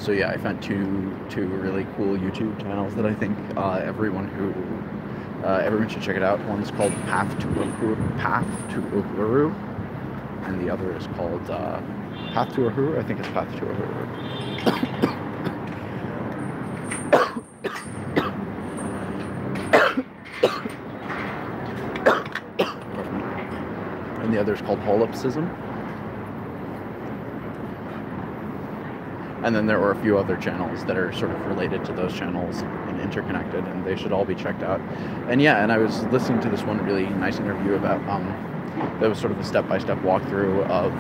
So yeah, I found two really cool YouTube channels that I think everyone should check it out. One's called Path to Uhuru, and the other is called Path to Uhuru. I think it's Path to Uhuru. And the other is called Holipsism. And then there were a few other channels that are sort of related to those channels and interconnected, and they should all be checked out. And yeah, and I was listening to this one really nice interview about that was sort of a step-by-step walkthrough of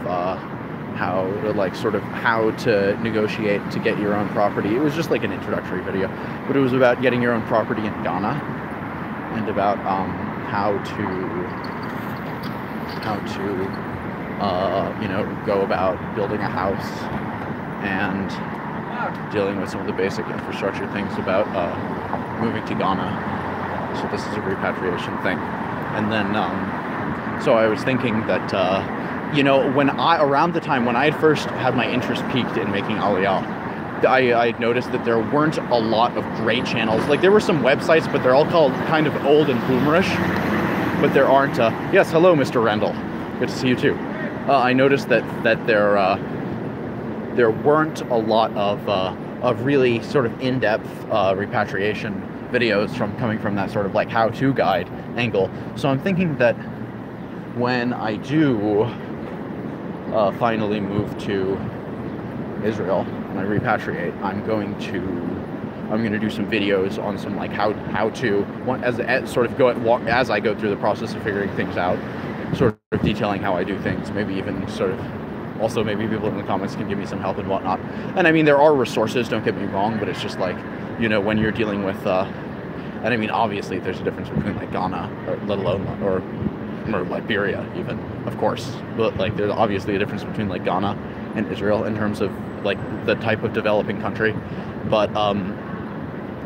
how to negotiate to get your own property. It was just like an introductory video, but it was about getting your own property in Ghana, and about how to go about building a house and dealing with some of the basic infrastructure things about moving to Ghana. So this is a repatriation thing. And then so I was thinking that around the time when I had first had my interest peaked in making Aliyah, I noticed that there weren't a lot of great channels. Like, there were some websites, but they're all called kind of old and boomerish. But there aren't. Yes, hello, Mr. Rendell. Good to see you too. I noticed that there weren't a lot of really sort of in-depth repatriation videos coming from that sort of like how-to guide angle. So I'm thinking that when I do finally move to Israel and I repatriate, I'm going to do some videos on some like how-to as sort of as I go through the process of figuring things out, sort of detailing how I do things. Maybe even sort of also maybe people in the comments can give me some help and whatnot. And I mean, there are resources, don't get me wrong, but it's just like, when you're dealing with and I mean, obviously there's a difference between like Ghana, or let alone or Liberia even, of course, but like there's obviously a difference between like Ghana and Israel in terms of like the type of developing country. But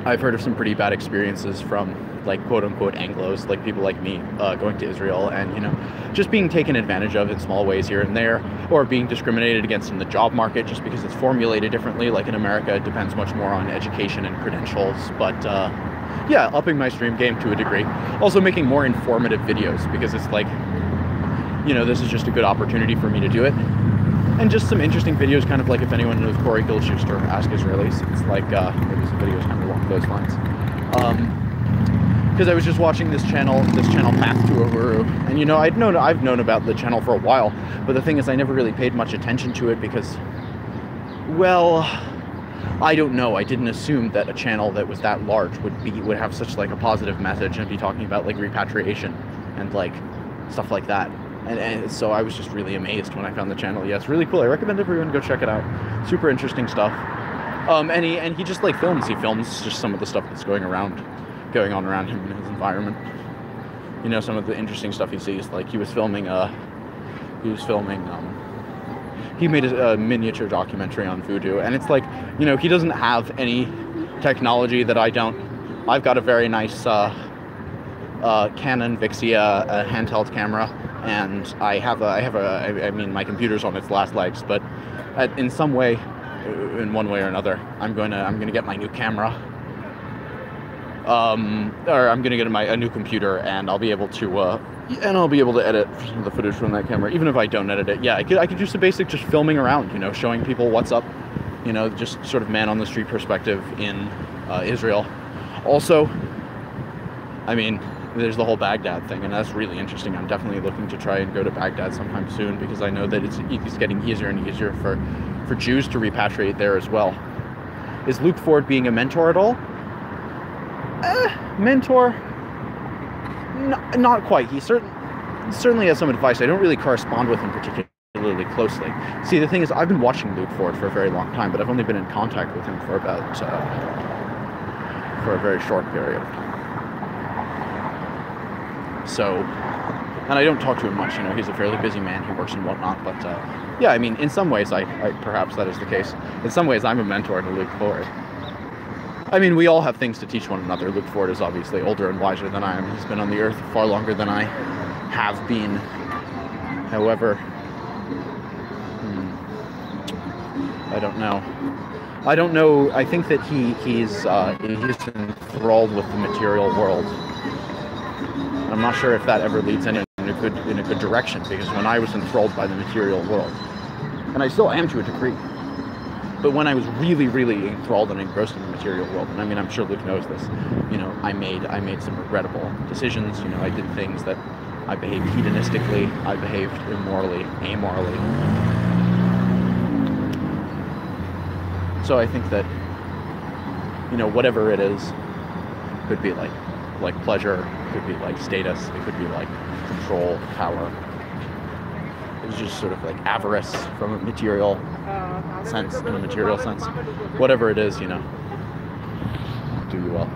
I've heard of some pretty bad experiences from like quote-unquote Anglos, like people like me, going to Israel and just being taken advantage of in small ways here and there, or being discriminated against in the job market just because it's formulated differently. Like in America, it depends much more on education and credentials. But yeah, upping my stream game to a degree. Also making more informative videos, because it's like, this is just a good opportunity for me to do it. And just some interesting videos, kind of like if anyone knows Corey Gilchrist or Ask Israelis. It's like maybe some videos kind of along those lines. Because I was just watching this channel Path to Uhuru, and I've known about the channel for a while, but the thing is I never really paid much attention to it because, well, I don't know. I didn't assume that a channel that was that large would have such like a positive message and be talking about like repatriation and like stuff like that. And so I was just really amazed when I found the channel. Yeah, it's really cool. I recommend everyone go check it out. Super interesting stuff. And he just like films. He films just some of the stuff that's going on around him in his environment. Some of the interesting stuff he sees. Like he made a miniature documentary on voodoo, and it's like, he doesn't have any technology that I don't. I've got a very nice Canon Vixia handheld camera, and I mean, my computer's on its last legs, but in some way, in one way or another, I'm gonna get my new camera. Or I'm gonna get a new computer, and I'll be able to edit the footage from that camera, even if I don't edit it. Yeah, I could do some basic just filming around, showing people what's up, just sort of man on the street perspective in Israel. Also, I mean, there's the whole Baghdad thing, and that's really interesting. I'm definitely looking to try and go to Baghdad sometime soon, because I know that it's getting easier and easier for Jews to repatriate there as well. Is Luke Ford being a mentor at all? Mentor? Not quite. He certainly has some advice. I don't really correspond with him particularly closely. See, the thing is, I've been watching Luke Ford for a very long time, but I've only been in contact with him for about for a very short period. So, and I don't talk to him much. He's a fairly busy man. He works and whatnot. But yeah, I mean, in some ways, I perhaps that is the case. In some ways, I'm a mentor to Luke Ford. I mean, we all have things to teach one another. Luke Ford is obviously older and wiser than I am. He's been on the earth far longer than I have been. However, I don't know. I don't know. I think that he's enthralled with the material world. I'm not sure if that ever leads in a good direction, because when I was enthralled by the material world, and I still am to a degree, but when I was really, really enthralled and engrossed in the material world, and I mean, I'm sure Luke knows this, you know, I made some regrettable decisions. You know, I did things that I behaved hedonistically, I behaved immorally, amorally. So I think that, you know, whatever it is, could be like pleasure, could be like status, it could be like control, power. It's just sort of like avarice from a material sense, in a material sense. Whatever it is, you know, do you well.